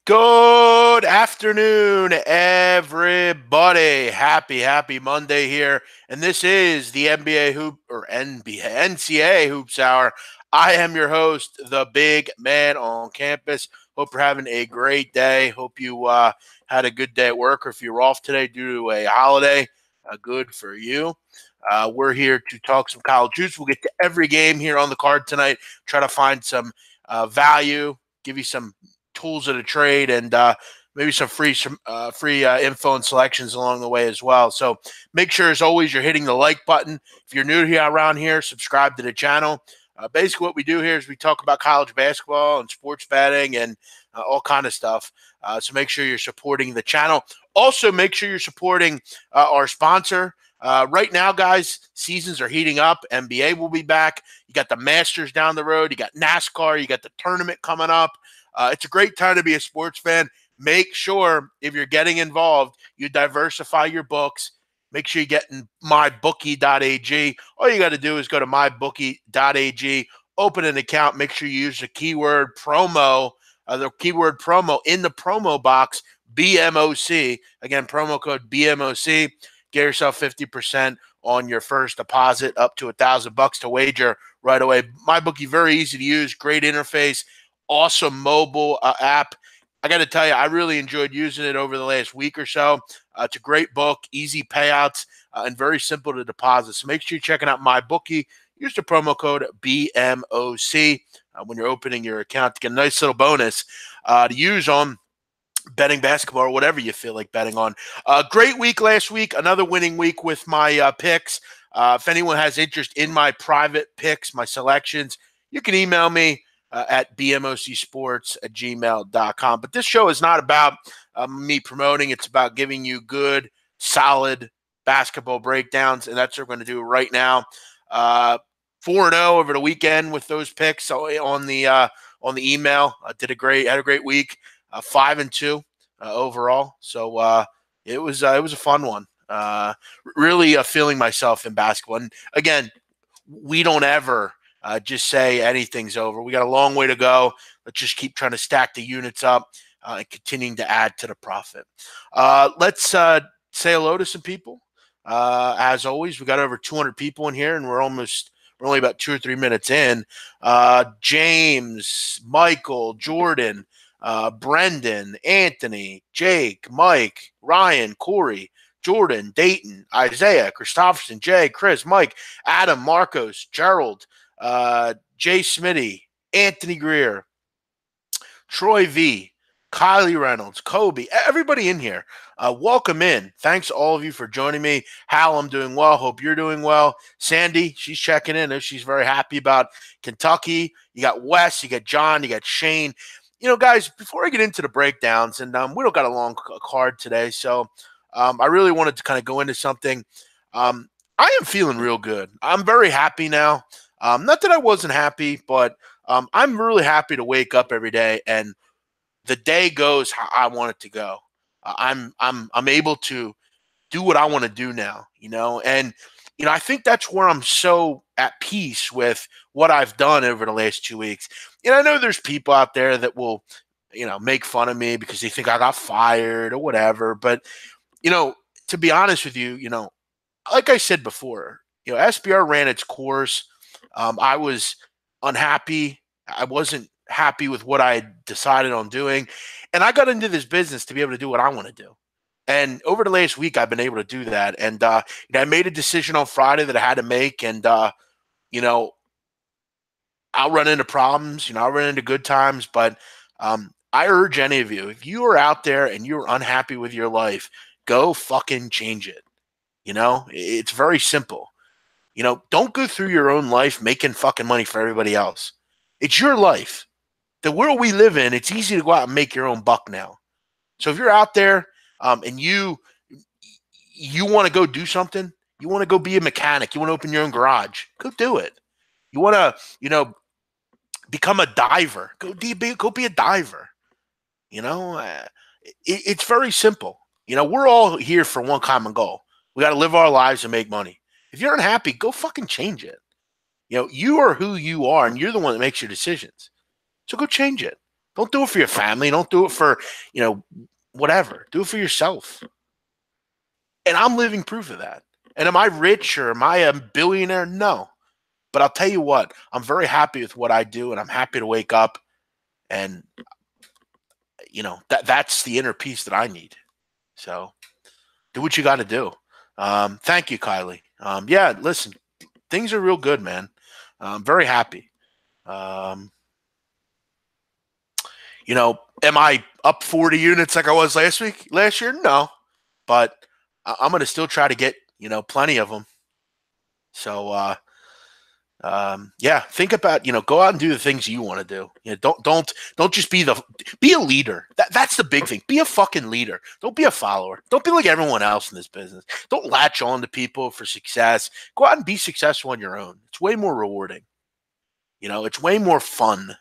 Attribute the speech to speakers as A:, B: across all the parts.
A: Good afternoon, everybody. Happy Monday here. And this is the NBA Hoop or NCAA Hoops Hour. I am your host, the big man on campus. Hope you're having a great day. Hope you had a good day at work, or if you're off today due to a holiday, good for you. We're here to talk some college hoops. We'll get to every game here on the card tonight, try to find some value, give you some tools of the trade, and maybe some free info and selections along the way as well. So make sure, as always, you're hitting the like button. If you're new here around here, subscribe to the channel. Basically, what we do here is we talk about college basketball and sports betting and all kind of stuff. So make sure you're supporting the channel. Also, make sure you're supporting our sponsor. Right now, guys, seasons are heating up. NBA will be back. You got the Masters down the road. You got NASCAR. You got the tournament coming up. It's a great time to be a sports fan. Make sure, if you're getting involved, you diversify your books. Make sure you get in mybookie.ag. All you got to do is go to mybookie.ag, open an account. Make sure you use the keyword promo in the promo box, BMOC. Again, promo code BMOC. Get yourself 50% on your first deposit, up to $1,000 to wager right away. MyBookie, very easy to use, great interface. Awesome mobile app. I got to tell you, I really enjoyed using it over the last week or so. It's a great book, easy payouts, and very simple to deposit. So make sure you're checking out MyBookie. Use the promo code BMOC when you're opening your account to get a nice little bonus to use on betting basketball or whatever you feel like betting on. Great week last week, another winning week with my picks. If anyone has interest in my private picks, my selections, you can email me at bmocsports@gmail.com. But this show is not about me promoting. It's about giving you good, solid basketball breakdowns, and that's what we're going to do right now. 4-0 over the weekend with those picks on the email. Had a great week. 5-2 overall. So it was a fun one. Really feeling myself in basketball. And again, we don't ever just say anything's over. We got a long way to go. Let's just keep trying to stack the units up and continuing to add to the profit. Let's say hello to some people. As always, we got over 200 people in here, and we're only about 2 or 3 minutes in. James, Michael, Jordan, Brendan, Anthony, Jake, Mike, Ryan, Corey, Jordan, Dayton, Isaiah, Christopherson, Jay, Chris, Mike, Adam, Marcos, Gerald, Jay Smitty, Anthony Greer, Troy V, Kylie Reynolds, Kobe, everybody in here. Welcome in. Thanks to all of you for joining me. Hal, I'm doing well. Hope you're doing well. Sandy, she's checking in. She's very happy about Kentucky. You got Wes, you got John, you got Shane. You know, guys, before I get into the breakdowns, and we don't got a long card today, so I really wanted to kind of go into something. I am feeling real good. I'm very happy now. Not that I wasn't happy, but I'm really happy to wake up every day and the day goes how I want it to go. I'm able to do what I want to do now, and I think that's where I'm so at peace with what I've done over the last 2 weeks. And I know there's people out there that will, make fun of me because they think I got fired or whatever. But, to be honest with you, like I said before, SBR ran its course. I was unhappy. I wasn't happy with what I decided on doing. And I got into this business to be able to do what I want to do. And over the last week, I've been able to do that. And I made a decision on Friday that I had to make. And, I'll run into problems. I'll run into good times. But I urge any of you, if you are out there and you're unhappy with your life, go fucking change it. It's very simple. Don't go through your own life making fucking money for everybody else. It's your life. The world we live in, it's easy to go out and make your own buck now. So if you're out there and you want to go do something, you want to go be a mechanic, you want to open your own garage, go do it. You want to, become a diver, go be a diver. It's very simple. We're all here for one common goal. We got to live our lives and make money. If you're unhappy, go fucking change it. You are who you are, and you're the one that makes your decisions. So go change it. Don't do it for your family. Don't do it for, whatever. Do it for yourself. And I'm living proof of that. And am I rich or am I a billionaire? No. But I'll tell you what, I'm very happy with what I do, and I'm happy to wake up and, that's the inner peace that I need. So do what you got to do. Thank you, Kylie. Yeah, listen, things are real good, man. I'm very happy. Am I up 40 units like I was last year? No, but I'm going to still try to get, plenty of them. So, yeah, think about, go out and do the things you want to do. Don't just be a leader. That's the big thing. Be a fucking leader. Don't be a follower. Don't be like everyone else in this business. Don't latch on to people for success. Go out and be successful on your own. It's way more rewarding. It's way more fun.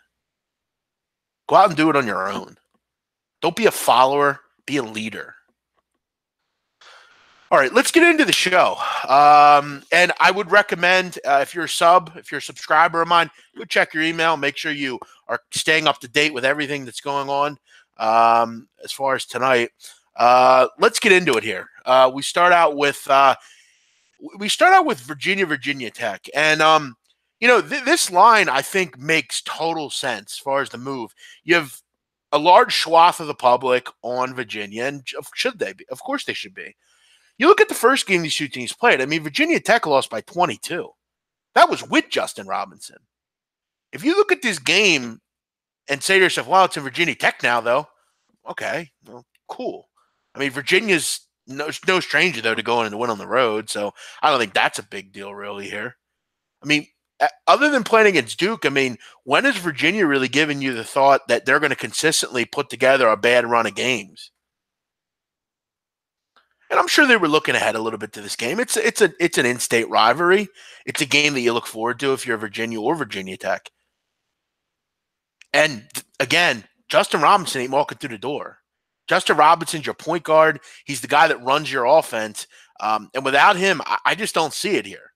A: Go out and do it on your own. Don't be a follower. Be a leader. All right, let's get into the show. And I would recommend, if you're a subscriber of mine, go check your email. Make sure you are staying up to date with everything that's going on as far as tonight. Let's get into it here. We start out with Virginia Tech, and this line I think makes total sense as far as the move. You have a large swath of the public on Virginia, and should they be? Of course they should be. You look at the first game these two teams played. I mean, Virginia Tech lost by 22. That was with Justin Robinson. If you look at this game and say to yourself, well, it's in Virginia Tech now, though. Okay, well, cool. I mean, Virginia's no stranger, though, to going and win on the road, so I don't think that's a big deal really here. I mean, other than playing against Duke, I mean, when has Virginia really given you the thought that they're going to consistently put together a bad run of games? And I'm sure they were looking ahead a little bit to this game. It's an in-state rivalry. It's a game that you look forward to if you're Virginia or Virginia Tech. And again, Justin Robinson ain't walking through the door. Justin Robinson's your point guard. He's the guy that runs your offense. And without him, I just don't see it here.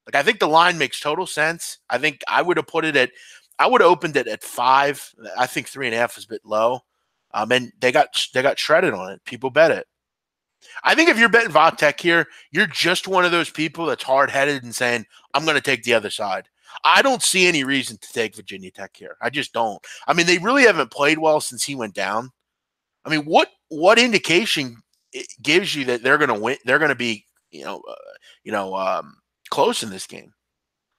A: Like, I think the line makes total sense. I think I would have opened it at 5. I think 3.5 is a bit low. And they got shredded on it. People bet it. I think if you're betting Vatech here, you're just one of those people that's hard-headed and saying, I'm going to take the other side. I don't see any reason to take Virginia Tech here. I just don't. I mean, they really haven't played well since he went down. I mean, what indication it gives you that they're going to win? They're going to be, close in this game.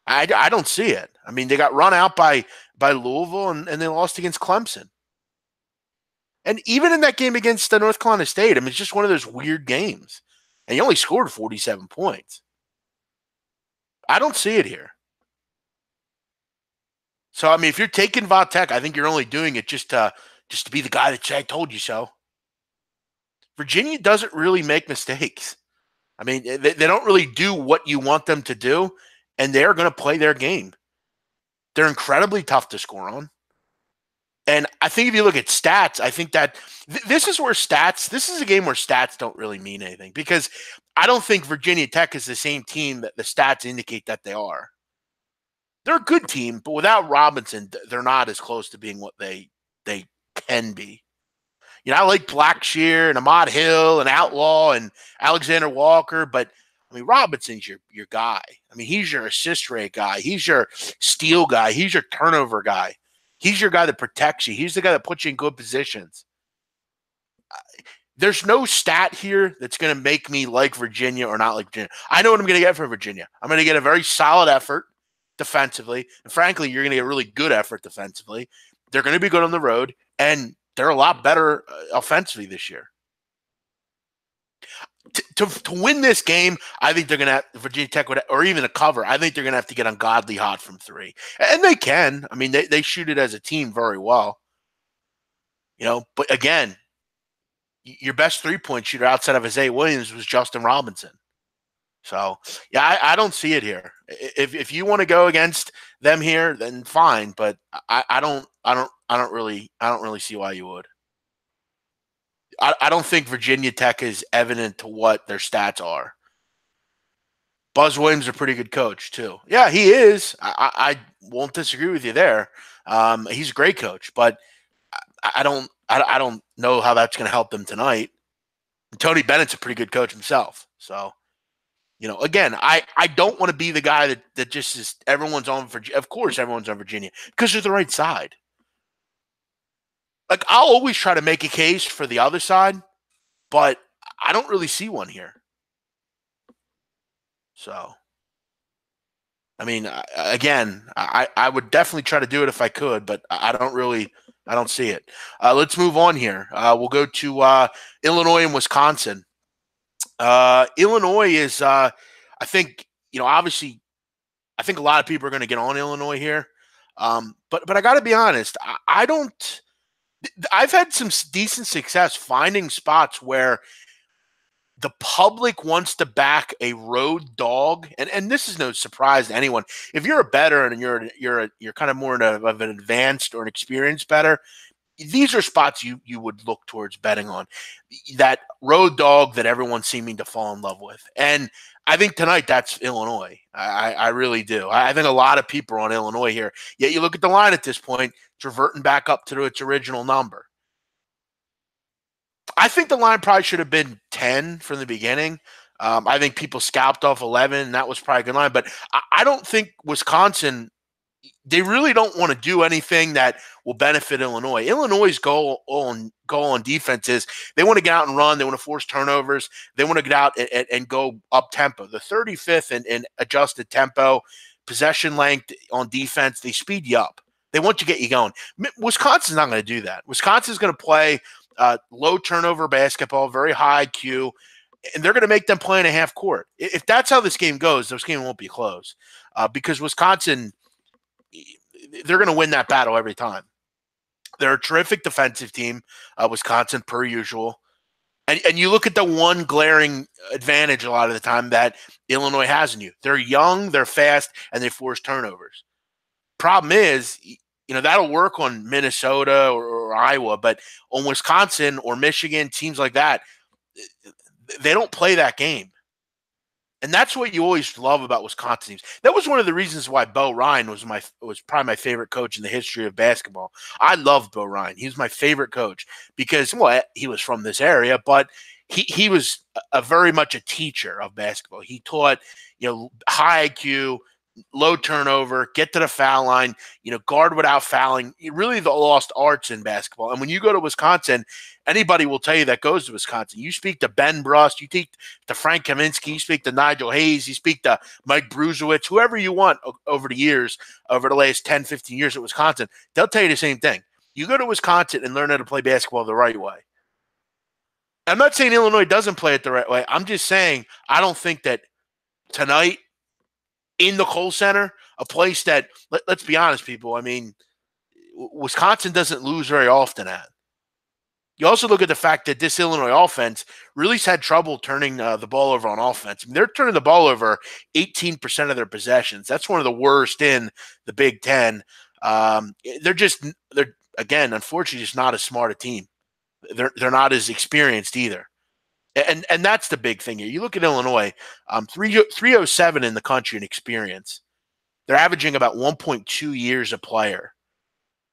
A: I don't see it. I mean, they got run out by Louisville and they lost against Clemson. And even in that game against North Carolina State, I mean, it's just one of those weird games. And he only scored 47 points. I don't see it here. So, I mean, if you're taking Vatech, I think you're only doing it just to be the guy that I told you so. Virginia doesn't really make mistakes. I mean, they don't really do what you want them to do, and they're going to play their game. They're incredibly tough to score on. And I think if you look at stats, I think that this is a game where stats don't really mean anything, because I don't think Virginia Tech is the same team that the stats indicate that they are. They're a good team, but without Robinson, they're not as close to being what they can be. I like Blackshear and Ahmad Hill and Outlaw and Alexander Walker, but I mean, Robinson's your guy. I mean, he's your assist rate guy. He's your steal guy. He's your turnover guy. He's your guy that protects you. He's the guy that puts you in good positions. There's no stat here that's going to make me like Virginia or not like Virginia. I know what I'm going to get from Virginia. I'm going to get a very solid effort defensively. And frankly, you're going to get a really good effort defensively. They're going to be good on the road, and they're a lot better offensively this year. To win this game, I think they're going to have Virginia Tech, or even a cover. I think they're going to have to get ungodly hot from 3. And they can. I mean, they shoot it as a team very well. But again, your best 3-point shooter outside of Isaiah Williams was Justin Robinson. So, yeah, I don't see it here. If you want to go against them here, then fine. But I don't really see why you would. I don't think Virginia Tech is evident to what their stats are. Buzz Williams is a pretty good coach too. Yeah, he is. I won't disagree with you there. He's a great coach, but I don't know how that's going to help them tonight. And Tony Bennett's a pretty good coach himself. So, again, I don't want to be the guy that just is everyone's on Virginia. Of course, everyone's on Virginia because they're the right side. Like, I'll always try to make a case for the other side, but I don't really see one here. So, I mean, again, I would definitely try to do it if I could, but I don't see it. Let's move on here. We'll go to Illinois and Wisconsin. Illinois is, I think, obviously, I think a lot of people are going to get on Illinois here. But I got to be honest, I don't. I've had some decent success finding spots where the public wants to back a road dog, and this is no surprise to anyone. If you're a bettor and you're kind of more of an advanced or an experienced bettor, these are spots you would look towards betting on. That road dog that everyone's seeming to fall in love with, and I think tonight that's Illinois. I really do. I think a lot of people are on Illinois here. Yet you look at the line at this point, it's reverting back up to its original number. I think the line probably should have been 10 from the beginning. I think people scalped off 11, and that was probably a good line. But I don't think Wisconsin, they really don't want to do anything that will benefit Illinois. Illinois' goal on defense is they want to get out and run. They want to force turnovers. They want to get out and go up tempo. The 35th in adjusted tempo, possession length on defense, they speed you up. They want to get you going. Wisconsin's not going to do that. Wisconsin's going to play low turnover basketball, very high IQ, and they're going to make them play in a half court. If that's how this game goes, this game won't be close because Wisconsin, they're going to win that battle every time. They're a terrific defensive team, Wisconsin, per usual. And you look at the one glaring advantage a lot of the time that Illinois has in you. They're young, they're fast, and they force turnovers. Problem is, that'll work on Minnesota or Iowa, but on Wisconsin or Michigan, teams like that, they don't play that game. And that's what you always love about Wisconsin teams. That was one of the reasons why Bo Ryan was probably my favorite coach in the history of basketball. I love Bo Ryan. He was my favorite coach because, he was from this area, but he was a very much a teacher of basketball. He taught, high IQ, low turnover, get to the foul line, guard without fouling. Really the lost arts in basketball. And when you go to Wisconsin, anybody will tell you that goes to Wisconsin. You speak to Ben Brust, you speak to Frank Kaminsky, you speak to Nigel Hayes, you speak to Mike Bruzewicz, whoever you want over the last 10, 15 years at Wisconsin, they'll tell you the same thing. You go to Wisconsin and learn how to play basketball the right way. I'm not saying Illinois doesn't play it the right way. I'm just saying I don't think that tonight in the Kohl Center, a place that, let's be honest, people, I mean, Wisconsin doesn't lose very often at. You also look at the fact that this Illinois offense really has had trouble turning the ball over on offense. I mean, they're turning the ball over 18% of their possessions. That's one of the worst in the Big Ten. They're again, unfortunately, just not as smart a team. They're not as experienced either. And that's the big thing here. You look at Illinois, 307 in the country in experience. They're averaging about 1.2 years a player.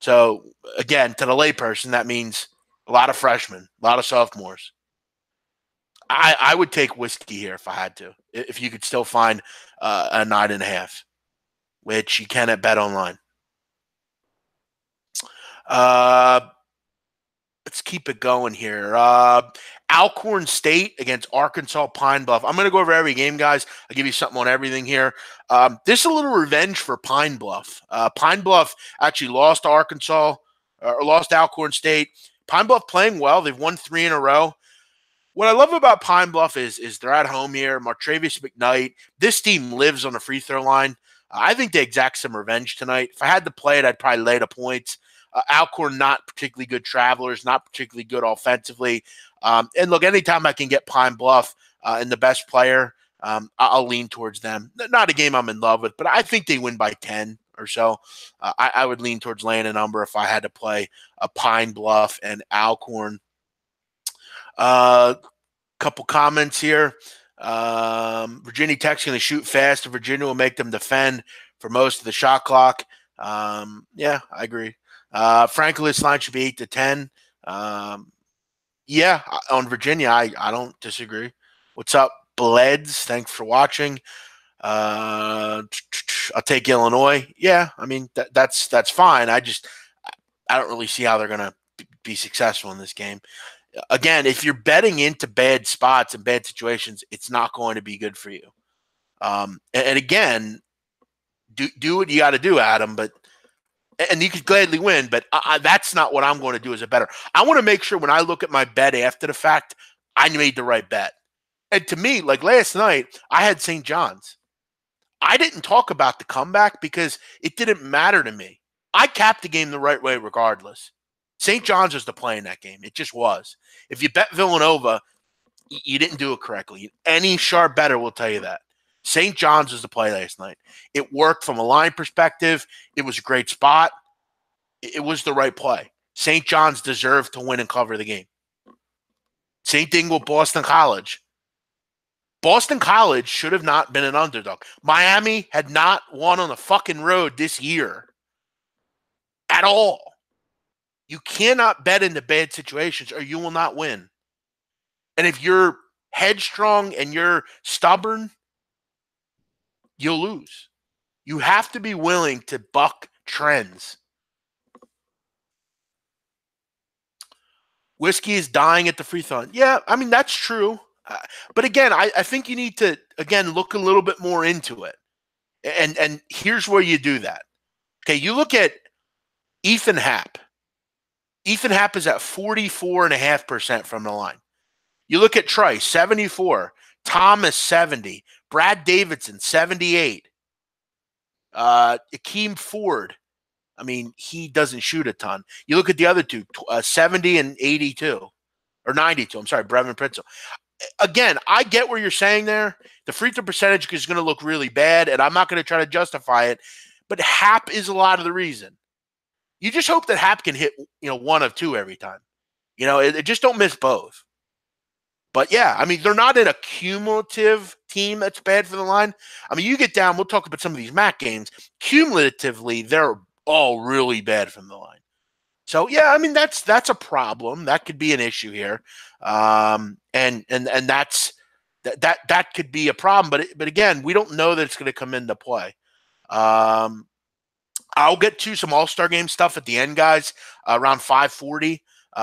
A: So, again, to the layperson, that means a lot of freshmen, a lot of sophomores. I would take whiskey here if I had to, if you could still find a 9.5, which you can at Bet Online. Let's keep it going here. Alcorn State against Arkansas Pine Bluff. I'm going to go over every game, guys. I'll give you something on everything here. This is a little revenge for Pine Bluff. Pine Bluff actually lost to Arkansas, or lost to Alcorn State. Pine Bluff playing well. They've won 3 in a row. What I love about Pine Bluff is they're at home here. Martravius McKnight. This team lives on the free throw line. I think they exact some revenge tonight. If I had to play it, I'd probably lay the points. Alcorn, not particularly good travelers, not particularly good offensively. And look, anytime I can get Pine Bluff and the best player, I'll lean towards them. Not a game I'm in love with, but I think they win by 10 or so. I would lean towards laying a number if I had to play a Pine Bluff and Alcorn. Couple comments here. Virginia Tech's going to shoot fast, and Virginia will make them defend for most of the shot clock. Yeah, I agree. Frankly, this line should be 8 to 10. Yeah, on Virginia, I don't disagree. What's up, Bleds? Thanks for watching. I'll take Illinois. Yeah, I mean that's fine. I don't really see how they're going to be successful in this game. Again, if you're betting into bad spots and bad situations, it's not going to be good for you. And again, do what you got to do, Adam. And you could gladly win, but that's not what I'm going to do as a bettor. I want to make sure when I look at my bet after the fact, I made the right bet. And to me, like last night, I had St. John's. I didn't talk about the comeback because it didn't matter to me. I capped the game the right way regardless. St. John's was the play in that game. It just was. If you bet Villanova, you didn't do it correctly. Any sharp bettor will tell you that. St. John's was the play last night. It worked from a line perspective. It was a great spot. It was the right play. St. John's deserved to win and cover the game. Same thing with Boston College. Boston College should have not been an underdog. Miami had not won on the fucking road this year at all. You cannot bet into bad situations or you will not win. And if you're headstrong and you're stubborn, you'll lose. You have to be willing to buck trends. Whiskey is dying at the free throw. Yeah, I mean, that's true. But again, I think you need to, again, look a little bit more into it. And here's where you do that. Okay, you look at Ethan Happ. Ethan Happ is at 44.5% from the line. You look at Trice, 74. Thomas, 70. Brad Davidson, 78. Akeem Ford, I mean, he doesn't shoot a ton. You look at the other two, 70 and 82. Or 92, I'm sorry, Brevin Pritzel. Again, I get where you're saying there. The free throw percentage is going to look really bad, and I'm not going to try to justify it. But Happ is a lot of the reason. You just hope that Happ can hit, one of two every time. It just don't miss both. But yeah, I mean, they're not in a cumulative team that's bad for the line. I mean, you get down, we'll talk about some of these MAC games. Cumulatively, they're all really bad from the line. So yeah, I mean, that's a problem. That could be an issue here. And that could be a problem. But again, we don't know that it's going to come into play. I'll get to some All-Star Game stuff at the end, guys, around 5:40.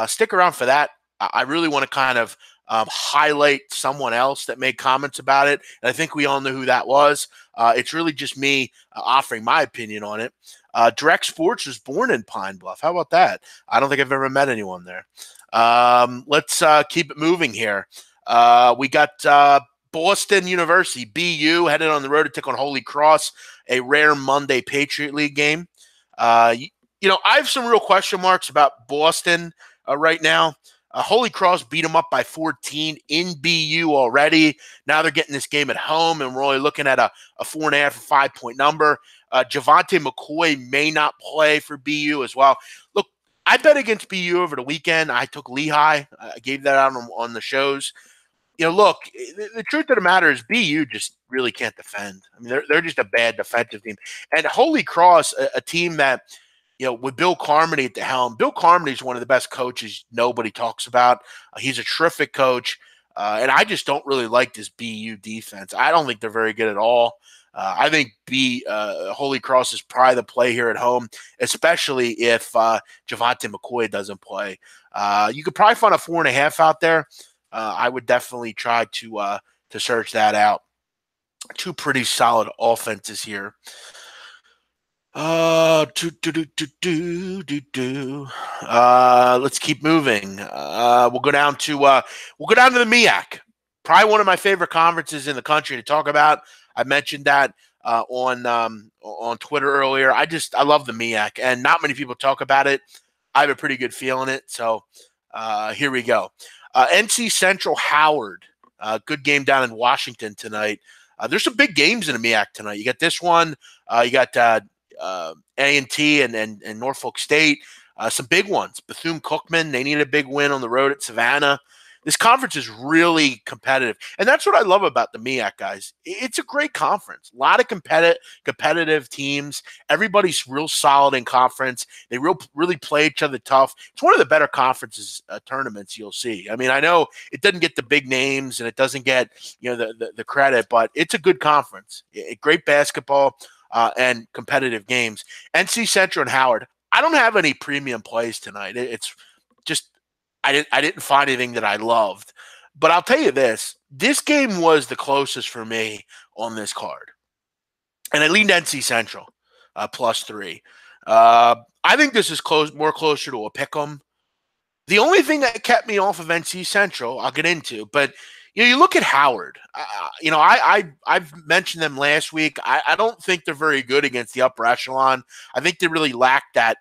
A: Stick around for that. I really want to kind of highlight someone else that made comments about it. And I think we all know who that was. It's really just me offering my opinion on it. Direct Sports was born in Pine Bluff. How about that? I don't think I've ever met anyone there. Let's keep it moving here. We got Boston University, BU, headed on the road to take on Holy Cross, a rare Monday Patriot League game. I have some real question marks about Boston right now. Holy Cross beat them up by 14 in BU already. Now they're getting this game at home, and we're only looking at a 4.5 or 5 point number. Javante McCoy may not play for BU as well. Look, I bet against BU over the weekend. I took Lehigh. I gave that out on the shows. Look, the truth of the matter is BU just really can't defend. I mean, they're just a bad defensive team. And Holy Cross, a team that, with Bill Carmody at the helm, Bill Carmody is one of the best coaches nobody talks about. He's a terrific coach. And I just don't really like this BU defense. I don't think they're very good at all. I think Holy Cross is probably the play here at home, especially if Javante McCoy doesn't play. You could probably find a 4.5 out there. I would definitely try to search that out. Two pretty solid offenses here. Let's keep moving. We'll go down to the MEAC. Probably one of my favorite conferences in the country to talk about. I mentioned that on Twitter earlier. I love the MEAC, and not many people talk about it. I have a pretty good feel in it. So here we go. NC Central Howard. Good game down in Washington tonight. There's some big games in the MEAC tonight. You got this one. You got A&T and Norfolk State. Some big ones. Bethune Cookman, they need a big win on the road at Savannah. This conference is really competitive, and that's what I love about the MEAC, guys. It's a great conference. A lot of competitive teams. Everybody's real solid in conference. They really play each other tough. It's one of the better conferences tournaments you'll see. I mean, I know it doesn't get the big names and it doesn't get the credit, but it's a good conference. Great basketball and competitive games. NC Central and Howard. I don't have any premium plays tonight. It's just I didn't find anything that I loved. But I'll tell you this game was the closest for me on this card. And I leaned NC Central +3. I think this is more closer to a pick 'em. The only thing that kept me off of NC Central, I'll get into, but you look at Howard. I've mentioned them last week. I don't think they're very good against the upper echelon. I think they really lack that,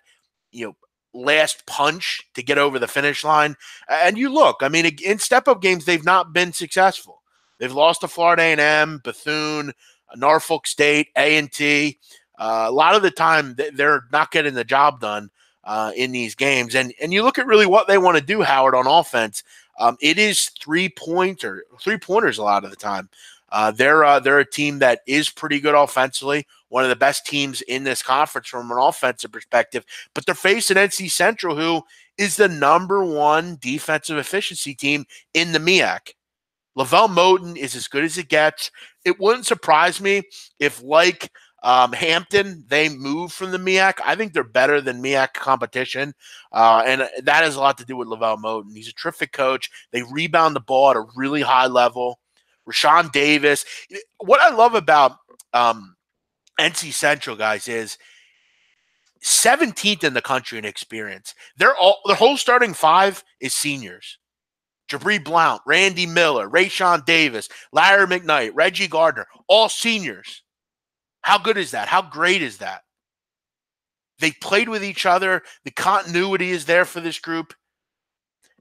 A: last punch to get over the finish line. And you look, I mean, in step-up games, they've not been successful. They've lost to Florida A&M, Bethune, Norfolk State, A&T. A lot of the time, they're not getting the job done in these games. And you look at really what they want to do, Howard, on offense. It is three-pointers a lot of the time. They're a team that is pretty good offensively, one of the best teams in this conference from an offensive perspective, but they're facing NC Central, who is the #1 defensive efficiency team in the MEAC. Lavelle Moten is as good as it gets. It wouldn't surprise me if, like Hampton, they move from the MEAC. I think they're better than MEAC competition, and that has a lot to do with Lavelle Moten. He's a terrific coach. They rebound the ball at a really high level. Rashawn Davis. What I love about NC Central, guys, is 17th in the country in experience. Their whole starting five is seniors. Jabri Blount, Randy Miller, Rashawn Davis, Larry McKnight, Reggie Gardner, all seniors. How good is that? How great is that? They played with each other. The continuity is there for this group.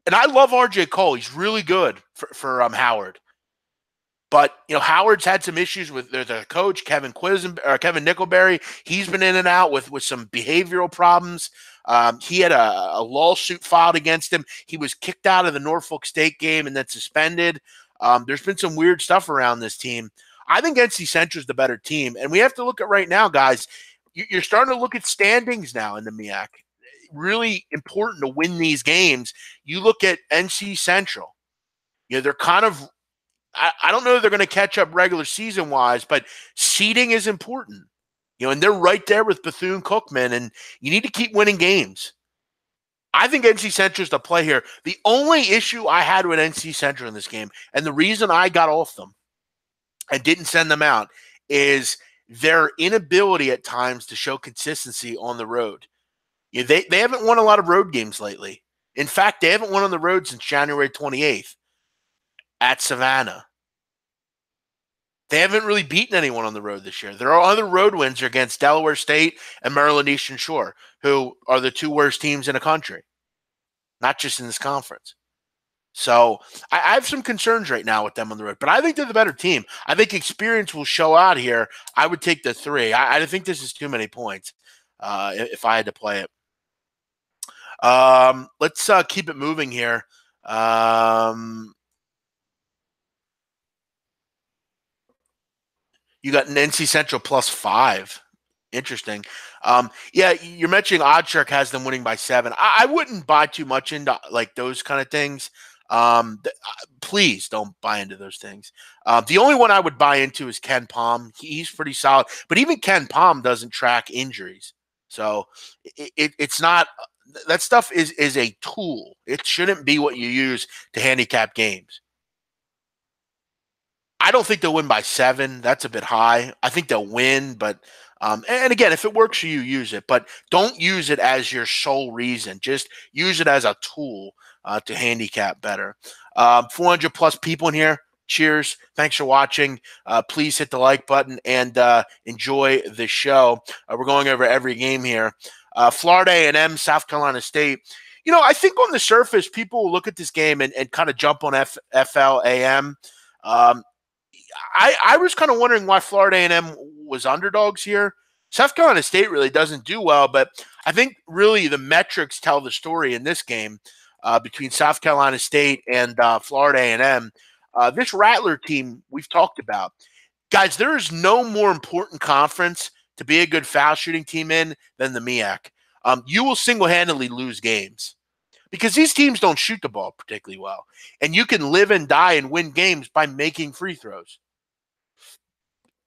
A: And I love RJ Cole. He's really good for Howard. But, Howard's had some issues with their coach, Kevin Nickelberry. He's been in and out with some behavioral problems. He had a lawsuit filed against him. He was kicked out of the Norfolk State game and then suspended. There's been some weird stuff around this team. I think NC Central is the better team. And we have to look at right now, guys, you're starting to look at standings now in the MEAC. Really important to win these games. You look at NC Central. They're kind of – I don't know if they're going to catch up regular season-wise, but seeding is important. And they're right there with Bethune Cookman, and you need to keep winning games. I think NC Central is the play here. The only issue I had with NC Central in this game, and the reason I got off them and didn't send them out, is their inability at times to show consistency on the road. They haven't won a lot of road games lately. In fact, they haven't won on the road since January 28th. At Savannah. They haven't really beaten anyone on the road this year. There are other road wins against Delaware State and Maryland Eastern Shore, who are the two worst teams in the country, not just in this conference. So I have some concerns right now with them on the road, but I think they're the better team. I think experience will show out here. I would take the 3. I think this is too many points if I had to play it. Let's keep it moving here. You got an NC Central +5. Interesting. Yeah, you're mentioning OddsShark has them winning by 7. I wouldn't buy too much into like those kind of things. Please don't buy into those things. The only one I would buy into is Ken Palm. He's pretty solid, but even Ken Palm doesn't track injuries, so it's not. That stuff is a tool. It shouldn't be what you use to handicap games. I don't think they'll win by 7. That's a bit high. I think they'll win, but and again, if it works for you, use it. But don't use it as your sole reason. Just use it as a tool to handicap better. 400+ people in here. Cheers. Thanks for watching. Please hit the like button and enjoy the show. We're going over every game here. Florida A&M, South Carolina State. I think on the surface, people will look at this game and kind of jump on FLAM. I was kind of wondering why Florida A&M was underdogs here. South Carolina State really doesn't do well, but I think really the metrics tell the story in this game. between South Carolina State and Florida A&M. This Rattler team we've talked about. Guys, there is no more important conference to be a good foul shooting team in than the MEAC. You will single-handedly lose games because these teams don't shoot the ball particularly well. And you can live and die and win games by making free throws.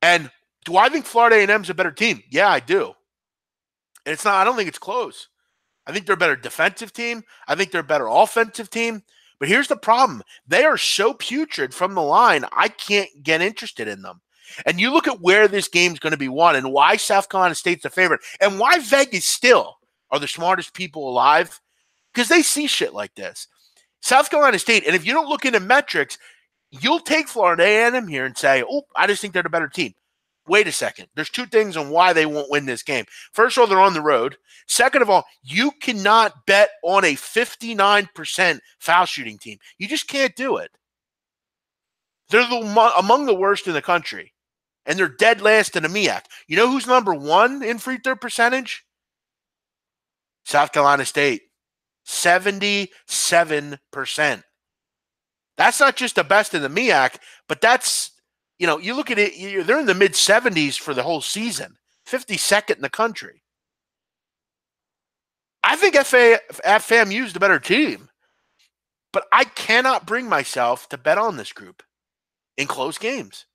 A: And do I think Florida A&M is a better team? Yeah, I do. And it's not. I don't think it's close. I think they're a better defensive team. I think they're a better offensive team. But here's the problem. They are so putrid from the line, I can't get interested in them. And you look at where this game's going to be won and why South Carolina State's the favorite and why Vegas still are the smartest people alive, because they see shit like this. South Carolina State, and if you don't look into metrics, you'll take Florida A&M here and say, oh, I just think they're the better team. Wait a second. There's two things on why they won't win this game. First of all, they're on the road. Second of all, you cannot bet on a 59% foul shooting team. You just can't do it. They're among the worst in the country, and they're dead last in the MEAC. You know who's number one in free throw percentage? South Carolina State, 77%. That's not just the best in the MEAC, but that's, you know, you look at it, they're in the mid-70s for the whole season, 52nd in the country. I think FAMU is the better team, but I cannot bring myself to bet on this group in close games.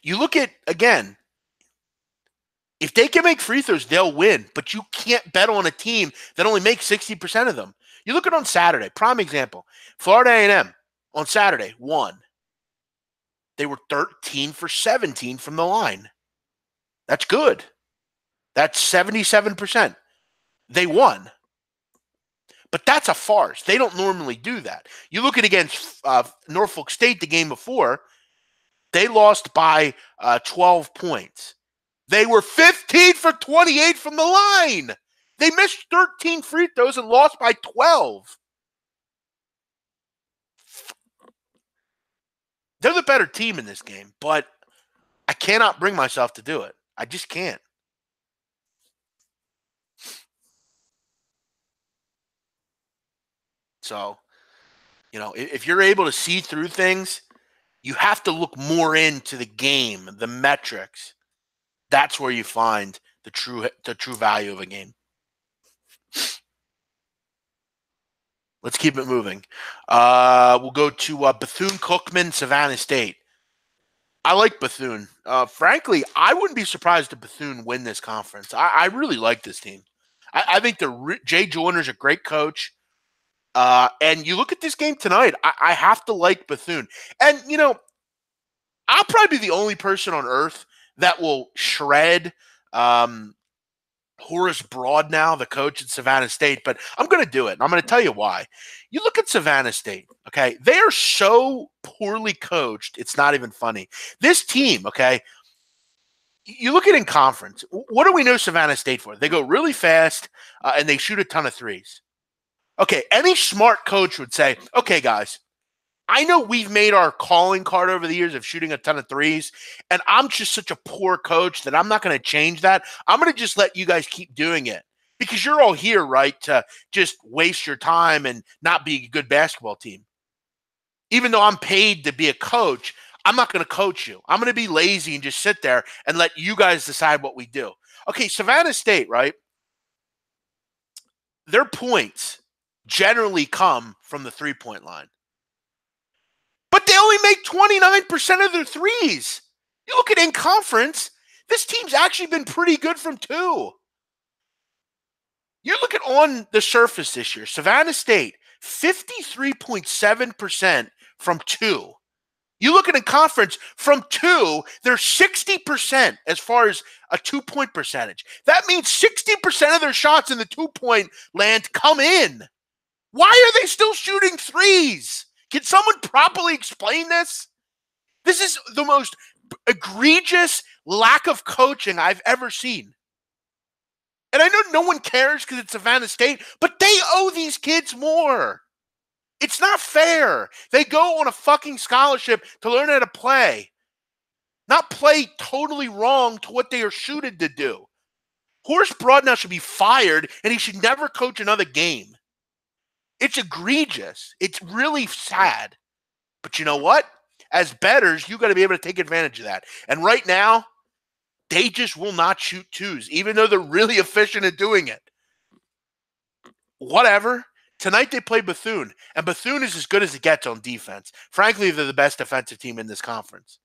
A: You look at, again, if they can make free throws, they'll win, but you can't bet on a team that only makes 60% of them. You look at on Saturday, prime example, Florida A&M on Saturday won. They were 13 for 17 from the line. That's good. That's 77%. They won. But that's a farce. They don't normally do that. You look at against Norfolk State the game before, they lost by 12 points. They were 15 for 28 from the line. They missed 13 free throws and lost by 12. They're the better team in this game, but I cannot bring myself to do it. I just can't. So, you know, if you're able to see through things, you have to look more into the game, the metrics. That's where you find the true value of a game. Let's keep it moving. We'll go to Bethune Cookman, Savannah State. I like Bethune. Frankly, I wouldn't be surprised if Bethune win this conference. I really like this team. I think Jay Joyner's a great coach. And you look at this game tonight, I have to like Bethune. And, you know, I'll probably be the only person on earth that will shred Horace Broadnow, the coach at Savannah State, but I'm going to do it. And I'm going to tell you why. You look at Savannah State, okay? They are so poorly coached, it's not even funny. This team, okay, you look at in conference, what do we know Savannah State for? They go really fast, and they shoot a ton of threes. Okay, any smart coach would say, okay, guys, I know we've made our calling card over the years of shooting a ton of threes, and I'm just such a poor coach that I'm not going to change that. I'm going to just let you guys keep doing it because you're all here, right, to just waste your time and not be a good basketball team. Even though I'm paid to be a coach, I'm not going to coach you. I'm going to be lazy and just sit there and let you guys decide what we do. Okay, Savannah State, right, their points generally come from the three-point line. But they only make 29% of their threes. You look at in conference, this team's actually been pretty good from two. You look at on the surface this year, Savannah State, 53.7% from two. You look at in conference, from two, they're 60% as far as a two-point percentage. That means 60% of their shots in the two-point land come in. Why are they still shooting threes? Can someone properly explain this? This is the most egregious lack of coaching I've ever seen. And I know no one cares because it's Savannah State, but they owe these kids more. It's not fair. They go on a fucking scholarship to learn how to play, not play totally wrong to what they are suited to do. Horace Broadnow should be fired, and he should never coach another game. It's egregious. It's really sad. But you know what? As bettors, you got to be able to take advantage of that. And right now, they just will not shoot twos, even though they're really efficient at doing it. Whatever. Tonight they play Bethune, and Bethune is as good as it gets on defense. Frankly, they're the best defensive team in this conference.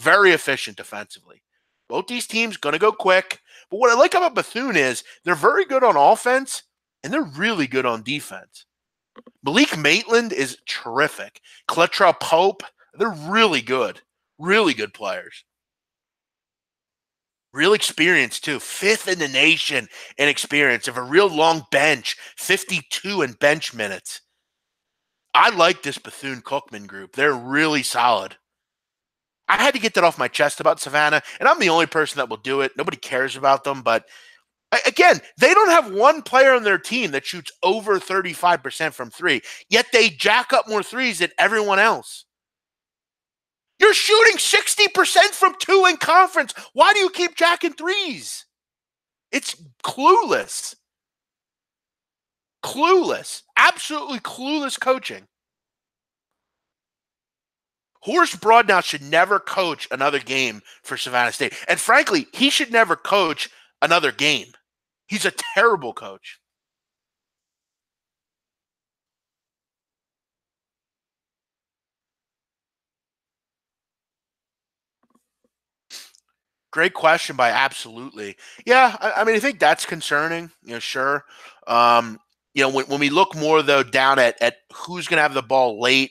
A: Very efficient defensively. Both these teams going to go quick. But what I like about Bethune is they're very good on offense, and they're really good on defense. Malik Maitland is terrific. Clettrell Pope, they're really good. Really good players. Real experience, too. 5th in the nation in experience. Of a real long bench. 52 in bench minutes. I like this Bethune Cookman group. They're really solid. I had to get that off my chest about Savannah, and I'm the only person that will do it. Nobody cares about them, but again, they don't have one player on their team that shoots over 35% from three, yet they jack up more threes than everyone else. You're shooting 60% from two in conference. Why do you keep jacking threes? It's clueless. Clueless. Absolutely clueless coaching. Horace Broadnow should never coach another game for Savannah State. And frankly, he should never coach another game. He's a terrible coach. Great question by absolutely. Yeah, I mean, I think that's concerning. Sure. When we look more, though, down at who's going to have the ball late,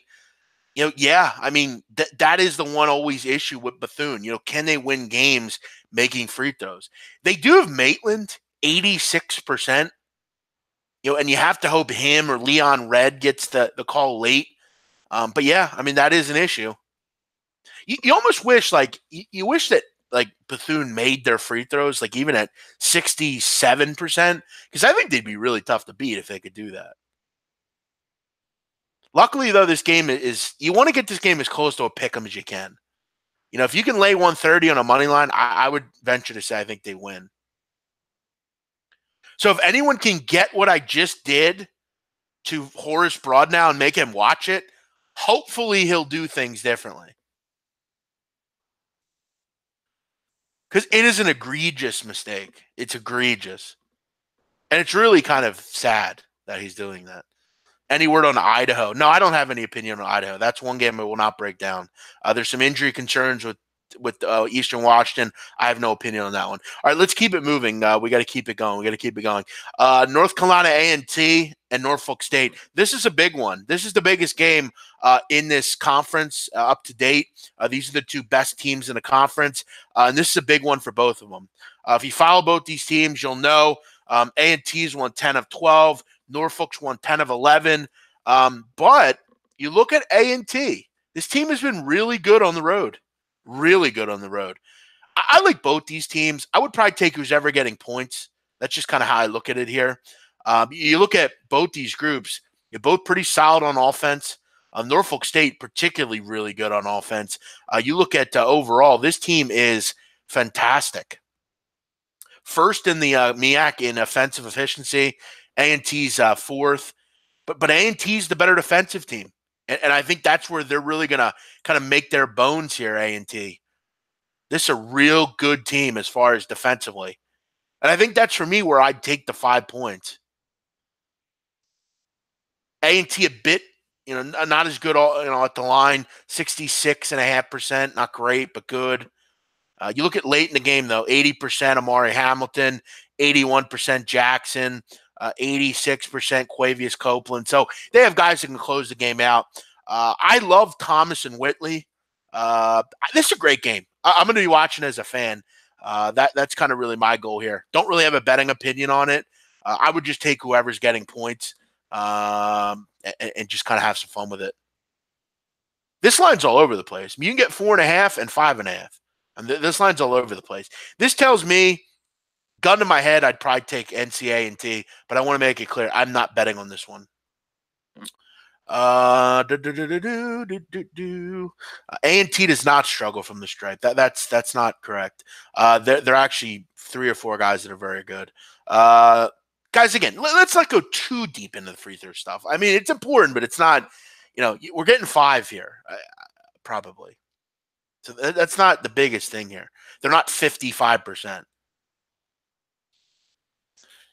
A: yeah, I mean, that is the one always issue with Bethune. Can they win games making free throws? They do have Maitland, 86%. And you have to hope him or Leon Red gets the call late. But yeah, I mean, that is an issue. You almost wish, you wish that, Bethune made their free throws, even at 67%, because I think they'd be really tough to beat if they could do that. Luckily, though, this game you want to get this game as close to a pick 'em as you can. If you can lay 130 on a money line, I would venture to say I think they win. So if anyone can get what I just did to Horace Broadnow and make him watch it, hopefully he'll do things differently. Because it is an egregious mistake. It's egregious. And it's really kind of sad that he's doing that. Any word on Idaho? No, I don't have any opinion on Idaho. That's one game I will not break down. There's some injury concerns with Eastern Washington. I have no opinion on that one. All right, let's keep it moving. We got to keep it going. North Carolina A&T and Norfolk State. This is a big one. This is the biggest game in this conference up to date. These are the two best teams in the conference, and this is a big one for both of them. If you follow both these teams, you'll know A&T's won 10 of 12. Norfolk's won 10 of 11. But you look at A&T. This team has been really good on the road. Really good on the road. I like both these teams. I would probably take who's ever getting points. That's just kind of how I look at it here. You look at both these groups. You're both pretty solid on offense. Norfolk State particularly really good on offense. You look at overall, this team is fantastic. First in the MEAC in offensive efficiency. A&T's fourth. But A&T's the better defensive team. And I think that's where they're really going to kind of make their bones here, A&T. This is a real good team as far as defensively. And I think that's, for me, where I'd take the 5 points. A&T a bit, not as good, at the line, 66.5%, not great, but good. You look at late in the game, though, 80% Amari Hamilton, 81% Jackson, 86% Quavius Copeland. So they have guys that can close the game out. I love Thomas and Whitley. This is a great game. I'm going to be watching as a fan. That's kind of really my goal here. Don't really have a betting opinion on it. I would just take whoever's getting points and just kind of have some fun with it. This line's all over the place. You can get 4.5 and 5.5. And this line's all over the place. This tells me, gun to my head, I'd probably take NCAA and T, but I want to make it clear I'm not betting on this one. A&T does not struggle from the stripe. That's not correct. They're actually 3 or 4 guys that are very good. Guys, again, let's not go too deep into the free throw stuff. I mean, it's important, but it's not. We're getting 5 here, probably. So that's not the biggest thing here. They're not 55%.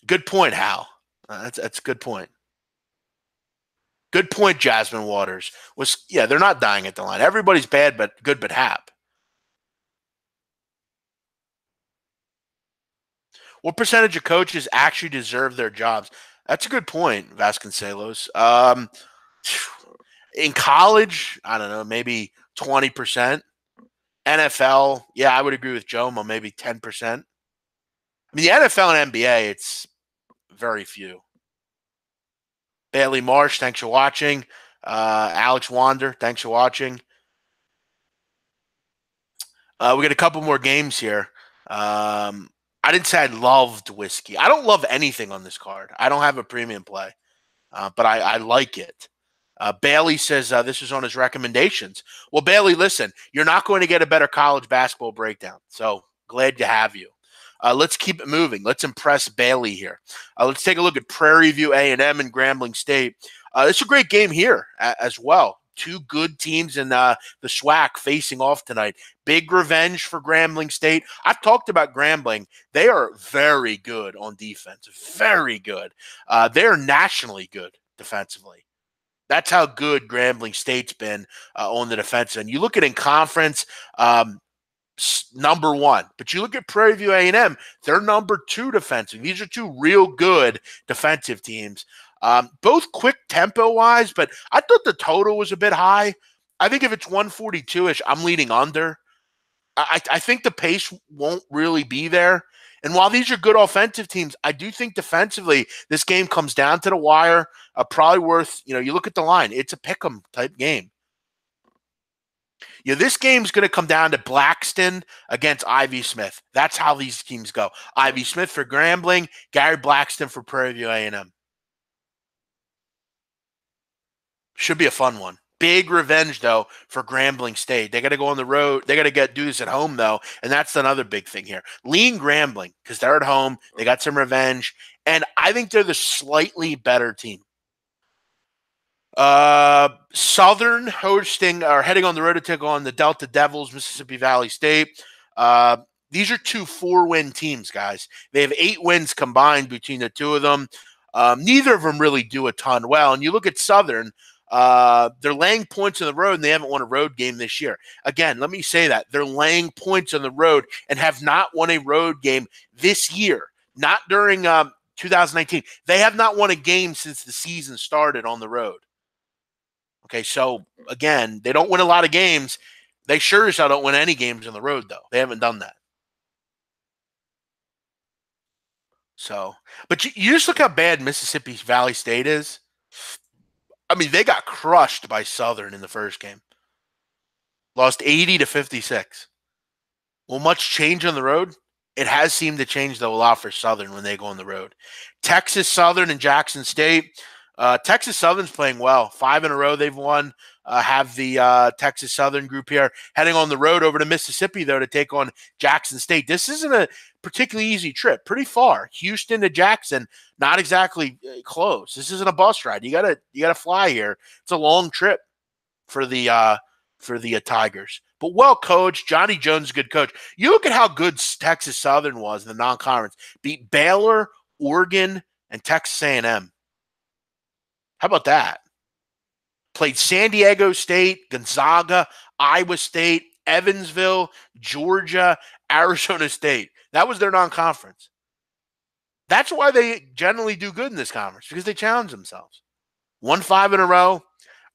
A: Good point, Hal. That's a good point. Good point, Jasmine Waters. They're not dying at the line. Everybody's bad, but good, but hap. What percentage of coaches actually deserve their jobs? That's a good point, Vasconcelos. In college, I don't know, maybe 20%. NFL, yeah, I would agree with Jomo, maybe 10%. I mean, the NFL and NBA, it's very few. Bailey Marsh, thanks for watching. Alex Wander, thanks for watching. We got a couple more games here. I didn't say I loved whiskey. I don't love anything on this card. I don't have a premium play, but I like it. Bailey says this is on his recommendations. Well, Bailey, listen, you're not going to get a better college basketball breakdown. So glad to have you. Let's keep it moving. Let's impress Bailey here. Let's take a look at Prairie View A&M and Grambling State. It's a great game here as well. 2 good teams in the SWAC facing off tonight. Big revenge for Grambling State. I've talked about Grambling. They are very good on defense. Very good. They're nationally good defensively. That's how good Grambling State's been on the defense. And you look at in conference, number 1. But you look at Prairie View A&M, they're number 2 defensive. These are 2 real good defensive teams. Both quick tempo-wise, but I thought the total was a bit high. I think if it's 142-ish, I'm leaning under. I think the pace won't really be there. And while these are good offensive teams, I do think defensively this game comes down to the wire. Probably worth, you look at the line. It's a pick-em type game. This game's going to come down to Blackston against Ivy Smith. That's how these teams go. Ivy Smith for Grambling, Gary Blackston for Prairie View A&M. Should be a fun one. Big revenge, though, for Grambling State. They got to go on the road. They got to do this at home, though, and that's another big thing here. Lean Grambling, because they're at home. They got some revenge, and I think they're the slightly better team. Southern heading on the road to take on the Delta Devils, Mississippi Valley State. These are 2 4-win teams, guys. They have 8 wins combined between the 2 of them. Neither of them really do a ton well. And you look at Southern, they're laying points on the road, and they haven't won a road game this year. Again, let me say that. They're laying points on the road and have not won a road game this year, not during 2019. They have not won a game since the season started on the road. Okay, so, again, they don't win a lot of games. They sure as hell don't win any games on the road, though. They haven't done that. So, but you just look how bad Mississippi Valley State is. I mean, they got crushed by Southern in the first game. Lost 80-56. Will much change on the road? It has seemed to change, though, a lot for Southern when they go on the road. Texas Southern and Jackson State. Texas Southern's playing well. 5 in a row they've won. Have the Texas Southern group here heading on the road over to Mississippi, though, to take on Jackson State. This isn't a particularly easy trip. Pretty far. Houston to Jackson, not exactly close. This isn't a bus ride. You gotta fly here. It's a long trip for the Tigers. But well coached. Johnny Jones is a good coach. You look at how good Texas Southern was in the non-conference. Beat Baylor, Oregon, and Texas A&M. How about that? Played San Diego State, Gonzaga, Iowa State, Evansville, Georgia, Arizona State. That was their non-conference. That's why they generally do good in this conference, because they challenge themselves. 1-5 in a row.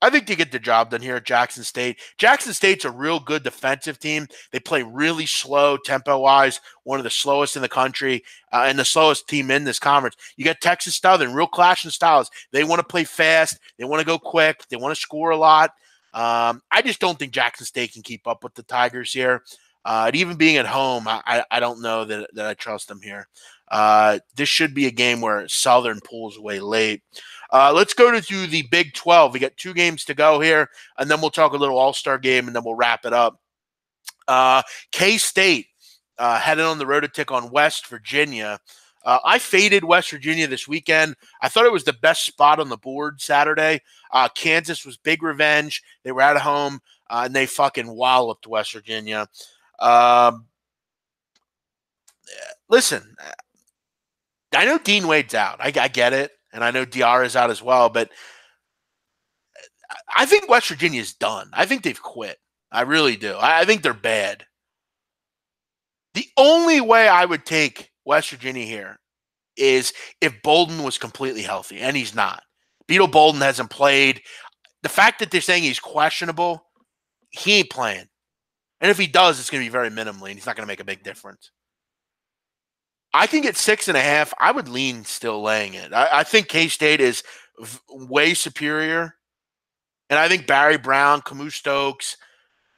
A: I think they get the job done here at Jackson State. Jackson State's a real good defensive team. They play really slow tempo-wise, one of the slowest in the country, and the slowest team in this conference. You got Texas Southern, real clash in styles. They want to play fast. They want to go quick. They want to score a lot. I just don't think Jackson State can keep up with the Tigers here. And even being at home, I don't know that I trust them here. This should be a game where Southern pulls away late. Let's go to the Big 12. We got 2 games to go here, and then we'll talk a little All-Star game, and then we'll wrap it up. K-State headed on the road to take on West Virginia. I faded West Virginia this weekend. I thought it was the best spot on the board Saturday. Kansas was big revenge. They were at home, and they fucking walloped West Virginia. Listen, I know Dean Wade's out. I get it, and I know Diarra's out as well, but I think West Virginia's done. I think they've quit. I really do. I think they're bad. The only way I would take West Virginia here is if Bolden was completely healthy, and he's not. Beetle Bolden hasn't played. The fact that they're saying he's questionable, he ain't playing. And if he does, it's going to be very minimally, and he's not going to make a big difference. I can get 6.5. I would lean still laying it. I think K-State is way superior. And I think Barry Brown, Camus Stokes,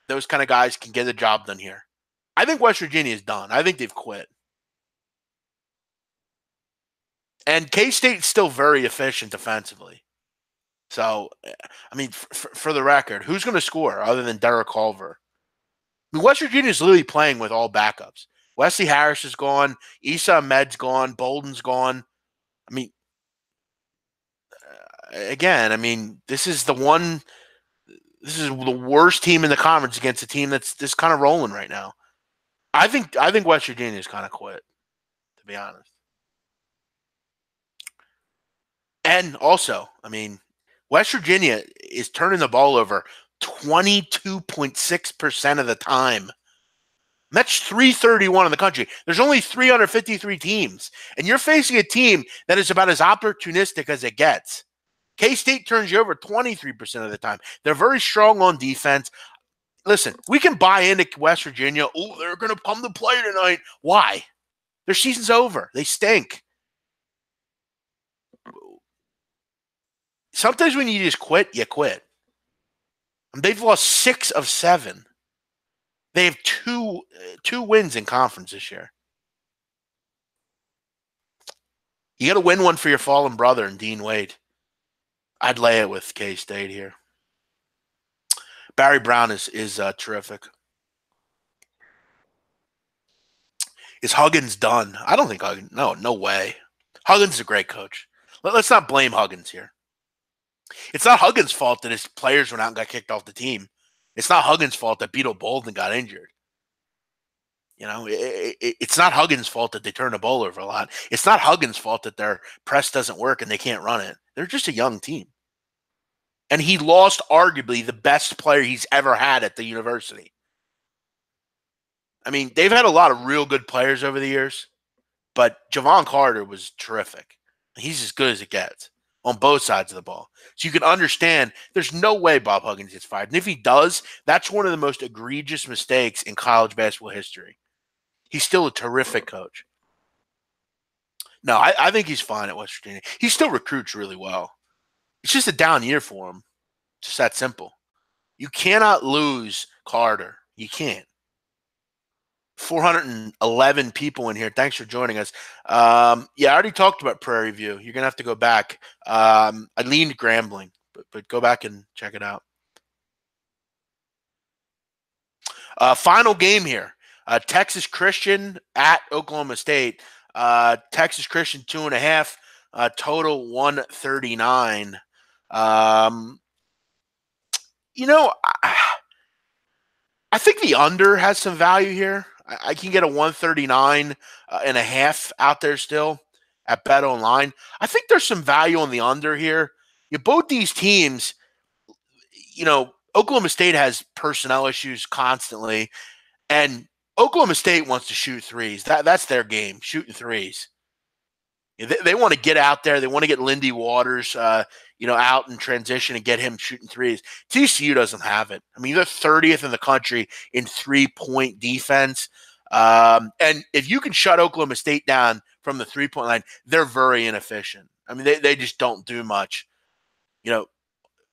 A: those kind of guys can get the job done here. I think West Virginia is done. I think they've quit. And K-State's still very efficient defensively. So, I mean, for the record, who's going to score other than Derek Culver? I mean, West Virginia is literally playing with all backups. Wesley Harris is gone. Issa Ahmed's gone. Bolden's gone. I mean, again, this is the worst team in the conference against a team that's just kind of rolling right now. I think West Virginia's kind of quit, to be honest. And also, West Virginia is turning the ball over 22.6% of the time. That's 331 in the country. There's only 353 teams, and you're facing a team that is about as opportunistic as it gets. K-State turns you over 23% of the time. They're very strong on defense. Listen, we can buy into West Virginia. Oh, they're going to come to play tonight. Why? Their season's over. They stink. Sometimes when you just quit, you quit. They've lost 6 of 7. They have two wins in conference this year. You got to win one for your fallen brother and Dean Wade. I'd lay it with K-State here. Barry Brown is terrific. Is Huggins done? I don't think Huggins. No way. Huggins is a great coach. Let's not blame Huggins here. It's not Huggins' fault that his players went out and got kicked off the team. It's not Huggins' fault that Beetle Bolden got injured. It's not Huggins' fault that they turn the ball over a lot. It's not Huggins' fault that their press doesn't work and they can't run it. They're just a young team. And he lost arguably the best player he's ever had at the university. They've had a lot of real good players over the years, but Javon Carter was terrific. He's as good as it gets on both sides of the ball. So you can understand there's no way Bob Huggins gets fired. And if he does, that's one of the most egregious mistakes in college basketball history. He's still a terrific coach. No, I think he's fine at West Virginia. He still recruits really well. It's just a down year for him. Just that simple. You cannot lose Carter. You can't. 411 people in here. Thanks for joining us. I already talked about Prairie View. You're going to have to go back. I leaned Grambling, but go back and check it out. Final game here. Texas Christian at Oklahoma State. Texas Christian 2.5. Total 139. I think the under has some value here. I can get a 139.5 out there still at Bet Online. I think there's some value on the under here. Both these teams, Oklahoma State has personnel issues constantly, and Oklahoma State wants to shoot threes. That's their game, shooting threes. They want to get out there. They want to get Lindy Waters, out in transition and get him shooting threes. TCU doesn't have it. They're 30th in the country in 3-point defense. And if you can shut Oklahoma State down from the 3-point line, they're very inefficient. They just don't do much.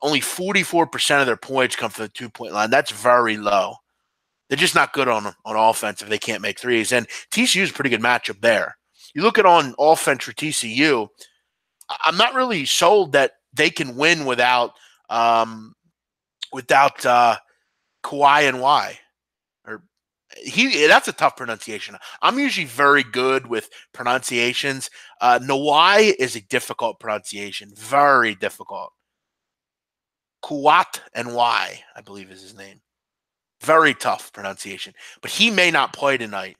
A: Only 44% of their points come from the 2-point line. That's very low. They're just not good on offense if they can't make threes. And TCU is a pretty good matchup there. You look at on offense for TCU, I'm not really sold that they can win without Kawhi and Y. Or that's a tough pronunciation. I'm usually very good with pronunciations. Nawai is a difficult pronunciation, very difficult. Kuwat and Y, I believe is his name. Very tough pronunciation. But he may not play tonight.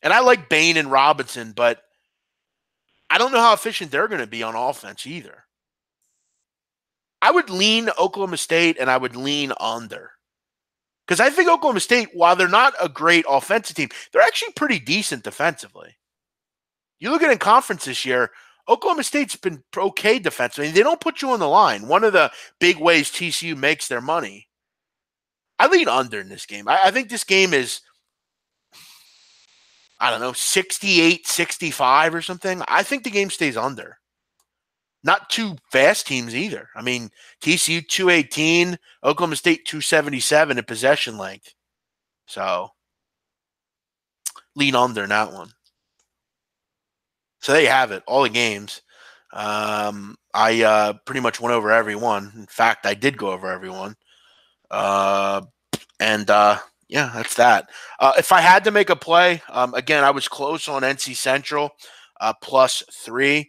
A: And I like Bain and Robinson, but I don't know how efficient they're going to be on offense either. I would lean Oklahoma State and I would lean under. Because I think Oklahoma State, while they're not a great offensive team, they're actually pretty decent defensively. You look at it in conference this year, Oklahoma State's been okay defensively. They don't put you on the line. One of the big ways TCU makes their money. I lean under in this game. I think this game is, I don't know, 68-65 or something. I think the game stays under. Not two fast teams either. I mean, TCU 218, Oklahoma State 277 in possession length. So, lean under in that one. So there you have it, all the games. I pretty much went over every one. In fact, I did go over every one. Yeah, that's that. If I had to make a play, again, I was close on NC Central +3.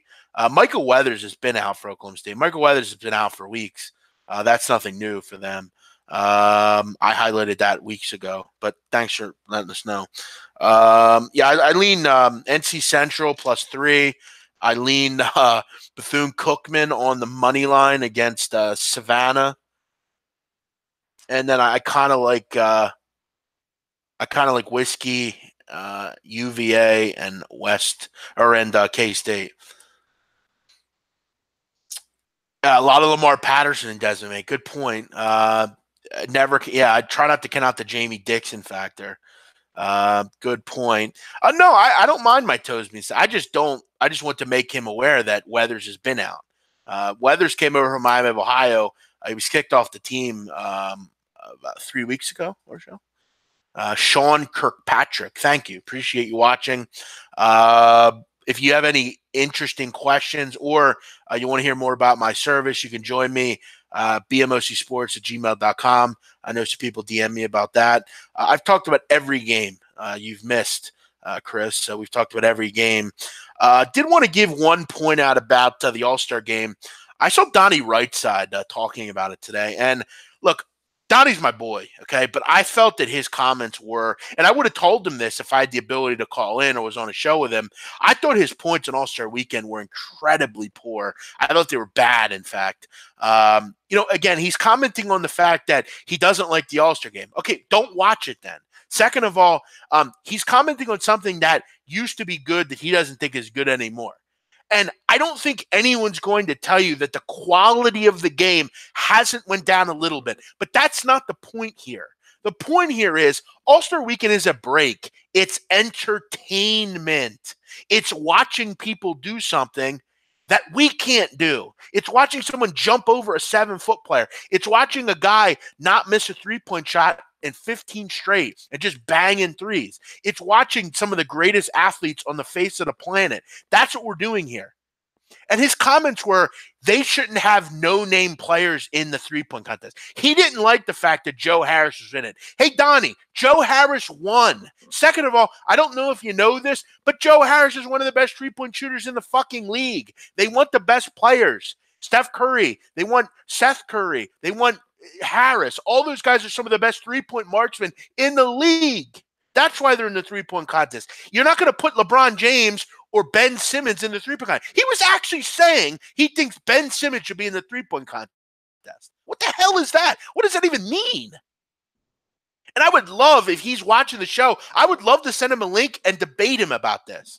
A: Michael Weathers has been out for Oklahoma State. Michael Weathers has been out for weeks. That's nothing new for them. I highlighted that weeks ago, but thanks for letting us know. I lean NC Central +3. I lean Bethune Cookman on the money line against Savannah, and then I kind of like Whiskey, UVA, and K-State. A lot of Lamar Patterson and Desmond May. Good point. I try not to count out the Jamie Dixon factor. Good point. No, I don't mind my toes being. I just want to make him aware that Weathers has been out. Weathers came over from Miami of Ohio. He was kicked off the team about 3 weeks ago or so. Sean Kirkpatrick, thank you. Appreciate you watching. If you have any interesting questions or you want to hear more about my service, you can join me, bmocsports@gmail.com. I know some people DM me about that. I've talked about every game you've missed, Chris. So we've talked about every game. Did want to give one point out about the All-Star game. I saw Donnie Rightside talking about it today. And look, Donnie's my boy, okay? But I felt that his comments were, and I would have told him this if I had the ability to call in or was on a show with him. I thought his points on All-Star Weekend were incredibly poor. I thought they were bad, in fact. Again, he's commenting on the fact that he doesn't like the All-Star game. Okay, don't watch it then. Second of all, he's commenting on something that used to be good that he doesn't think is good anymore. And I don't think anyone's going to tell you that the quality of the game hasn't went down a little bit. But that's not the point here. The point here is All-Star Weekend is a break. It's entertainment. It's watching people do something that we can't do. It's watching someone jump over a 7-foot player. It's watching a guy not miss a three-point shot in 15 straight and just banging threes. It's watching some of the greatest athletes on the face of the planet. That's what we're doing here. And his comments were they shouldn't have no-name players in the three-point contest. He didn't like the fact that Joe Harris was in it. Hey, Donnie, Joe Harris won. Second of all, I don't know if you know this, but Joe Harris is one of the best three-point shooters in the fucking league. They want the best players. Steph Curry. They want Seth Curry. They want Harris. All those guys are some of the best three-point marksmen in the league. That's why they're in the three-point contest. You're not going to put LeBron James or Ben Simmons in the three-point contest. He was actually saying he thinks Ben Simmons should be in the three-point contest. What the hell is that? What does that even mean? And I would love, if he's watching the show, I would love to send him a link and debate him about this.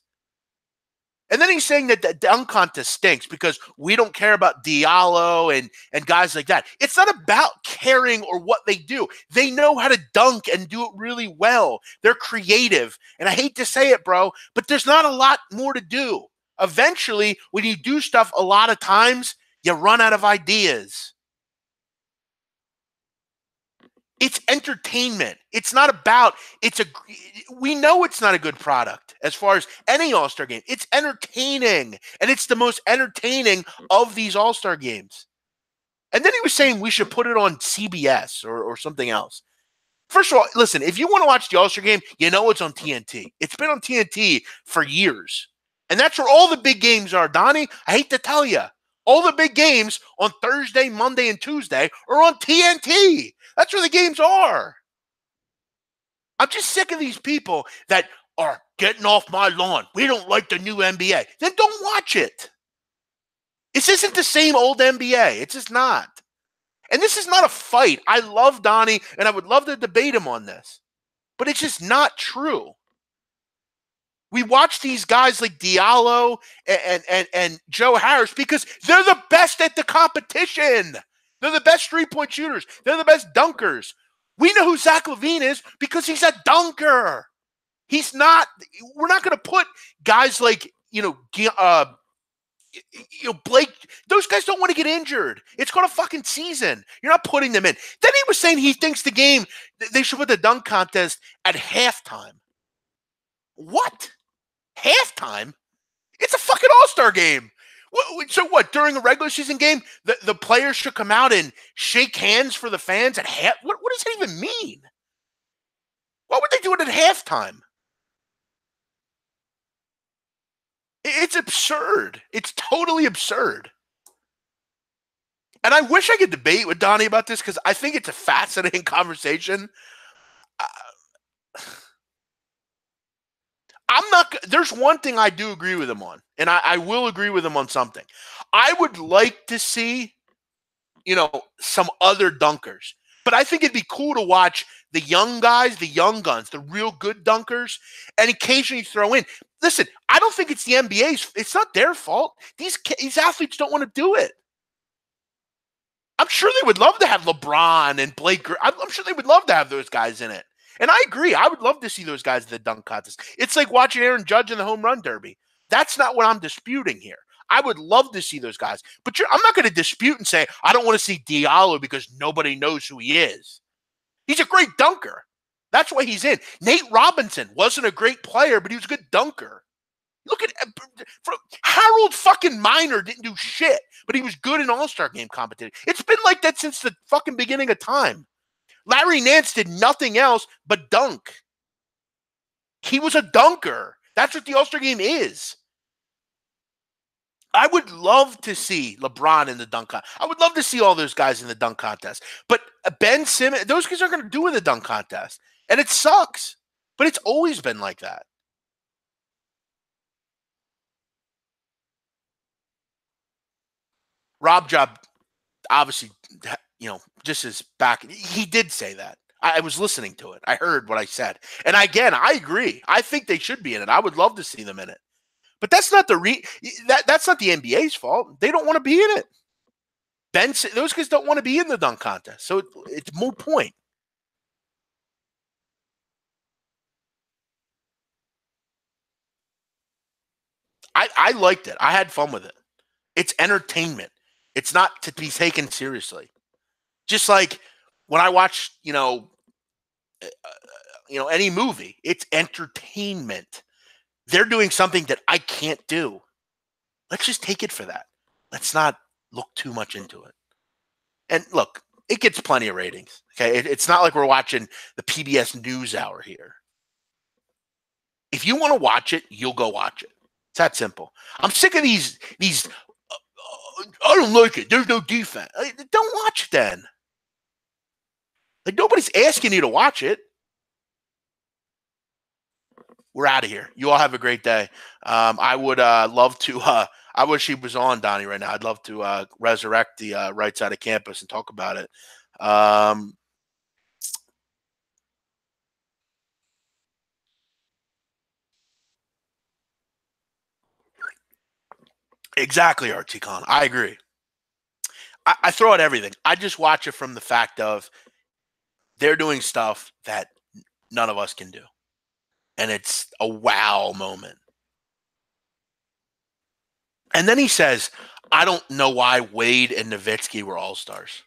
A: And then he's saying that the dunk contest stinks because we don't care about Diallo and guys like that. It's not about caring or what they do. They know how to dunk and do it really well. They're creative. And I hate to say it, bro, but there's not a lot more to do. Eventually, when you do stuff a lot of times, you run out of ideas. It's entertainment. It's not about, we know it's not a good product as far as any All-Star game. It's entertaining, and it's the most entertaining of these All-Star games. And then he was saying we should put it on CBS or something else. First of all, listen, if you want to watch the All-Star game, you know it's on TNT. It's been on TNT for years. And that's where all the big games are, Donnie. I hate to tell you. All the big games on Thursday, Monday, and Tuesday are on TNT. That's where the games are. I'm just sick of these people that are getting off my lawn. We don't like the new NBA. Then don't watch it. This isn't the same old NBA. It's just not. And this is not a fight. I love Donnie, and I would love to debate him on this. But it's just not true. We watch these guys like Diallo and Joe Harris because they're the best at the competition. They're the best three-point shooters. They're the best dunkers. We know who Zach LaVine is because he's a dunker. He's not – we're not going to put guys like, Blake – those guys don't want to get injured. It's called a fucking season. You're not putting them in. Then he was saying he thinks the game – they should put the dunk contest at halftime. What? Halftime? It's a fucking All-Star game. So what, during a regular season game, the players should come out and shake hands for the fans at half? What does that even mean? Why would they do it at halftime? It's absurd. It's totally absurd. And I wish I could debate with Donnie about this because I think it's a fascinating conversation. There's one thing I do agree with him on, and I will agree with him on something. I would like to see, some other dunkers, but I think it'd be cool to watch the young guys, the young guns, the real good dunkers, and occasionally throw in. Listen, I don't think it's the NBA's. It's not their fault. These athletes don't want to do it. I'm sure they would love to have LeBron and Blake. I'm sure they would love to have those guys in it. And I agree. I would love to see those guys in the dunk contest. It's like watching Aaron Judge in the home run derby. That's not what I'm disputing here. I would love to see those guys. But I'm not going to dispute and say, I don't want to see Diallo because nobody knows who he is. He's a great dunker. That's why he's in. Nate Robinson wasn't a great player, but he was a good dunker. Look at Harold fucking Miner didn't do shit, but he was good in All-Star game competition. It's been like that since the fucking beginning of time. Larry Nance did nothing else but dunk. He was a dunker. That's what the All-Star game is. I would love to see LeBron in the dunk contest. I would love to see all those guys in the dunk contest. But Ben Simmons, those guys aren't going to do in the dunk contest. And it sucks. But it's always been like that. Rob Job, obviously, just as back, he did say that. I was listening to it. I heard what I said. And again, I agree. I think they should be in it. I would love to see them in it. But that's not that's not the NBA's fault. They don't want to be in it. Those guys don't want to be in the dunk contest. So it's a moot point. I liked it. I had fun with it. It's entertainment. It's not to be taken seriously. Just like when I watch, any movie, it's entertainment. They're doing something that I can't do. Let's just take it for that. Let's not look too much into it. And look, it gets plenty of ratings. Okay, it's not like we're watching the PBS NewsHour here. If you want to watch it, you'll go watch it. It's that simple. I'm sick of these. I don't like it. There's no defense. Don't watch it then. Like nobody's asking you to watch it. We're out of here. You all have a great day. I would love to. I wish he was on, Donnie, right now. I'd love to resurrect the right side of campus and talk about it. Exactly, Archie Khan. I agree. I throw out everything. I just watch it from the fact of they're doing stuff that none of us can do. And it's a wow moment. And then he says, I don't know why Wade and Nowitzki were all-stars.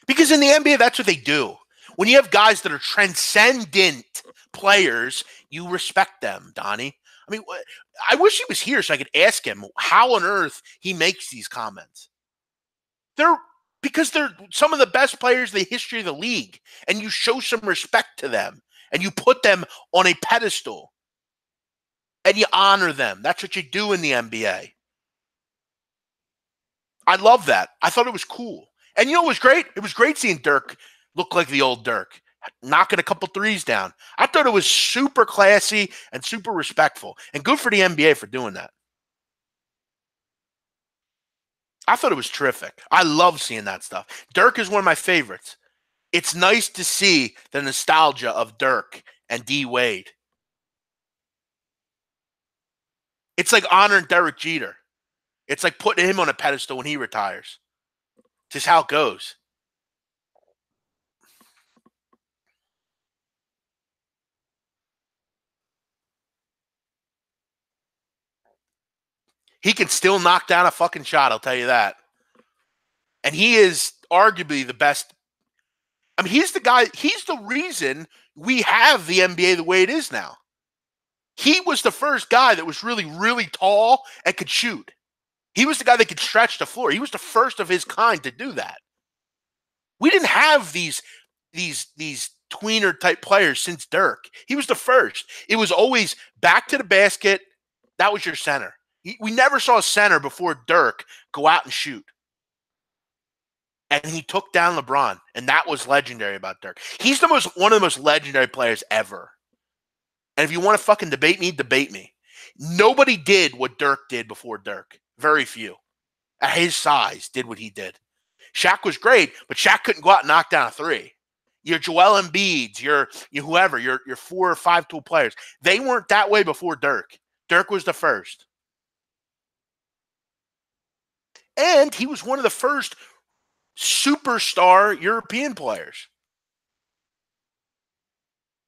A: Because in the NBA, that's what they do. When you have guys that are transcendent players, you respect them, Donnie. I mean, I wish he was here so I could ask him how on earth he makes these comments. Because they're some of the best players in the history of the league, and you show some respect to them, and you put them on a pedestal, and you honor them. That's what you do in the NBA. I love that. I thought it was cool. And you know what was great? It was great seeing Dirk look like the old Dirk, knocking a couple threes down. I thought it was super classy and super respectful, and good for the NBA for doing that. I thought it was terrific. I love seeing that stuff. Dirk is one of my favorites. It's nice to see the nostalgia of Dirk and D Wade. It's like honoring Derek Jeter. It's like putting him on a pedestal when he retires. Just how it goes. He can still knock down a fucking shot, I'll tell you that. And he is arguably the best. I mean, he's the guy, he's the reason we have the NBA the way it is now. He was the first guy that was really, really tall and could shoot. He was the guy that could stretch the floor. He was the first of his kind to do that. We didn't have these tweener type players since Dirk. He was the first. It was always back to the basket. That was your center. We never saw a center before Dirk go out and shoot. And he took down LeBron, and that was legendary about Dirk. He's one of the most legendary players ever. And if you want to fucking debate me, debate me. Nobody did what Dirk did before Dirk. Very few. At his size, did what he did. Shaq was great, but Shaq couldn't go out and knock down a three. Your Joel Embiids, your whoever, your 4 or 5 tool players, they weren't that way before Dirk. Dirk was the first. And he was one of the first superstar European players.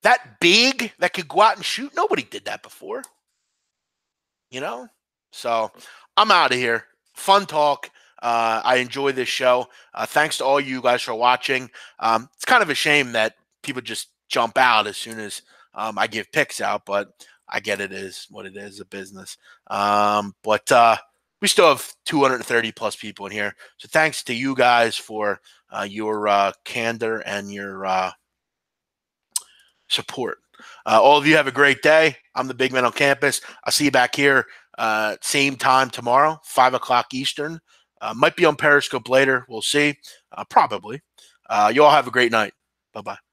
A: That big, that could go out and shoot, nobody did that before. You know? So I'm out of here. Fun talk. I enjoy this show. Thanks to all you guys for watching. It's kind of a shame that people just jump out as soon as I give picks out, but I get it is what it is, a business. But we still have 230 plus people in here. So thanks to you guys for your candor and your support. All of you have a great day. I'm the big man on campus. I'll see you back here same time tomorrow, 5 o'clock Eastern. Might be on Periscope later. We'll see. Probably. You all have a great night. Bye-bye.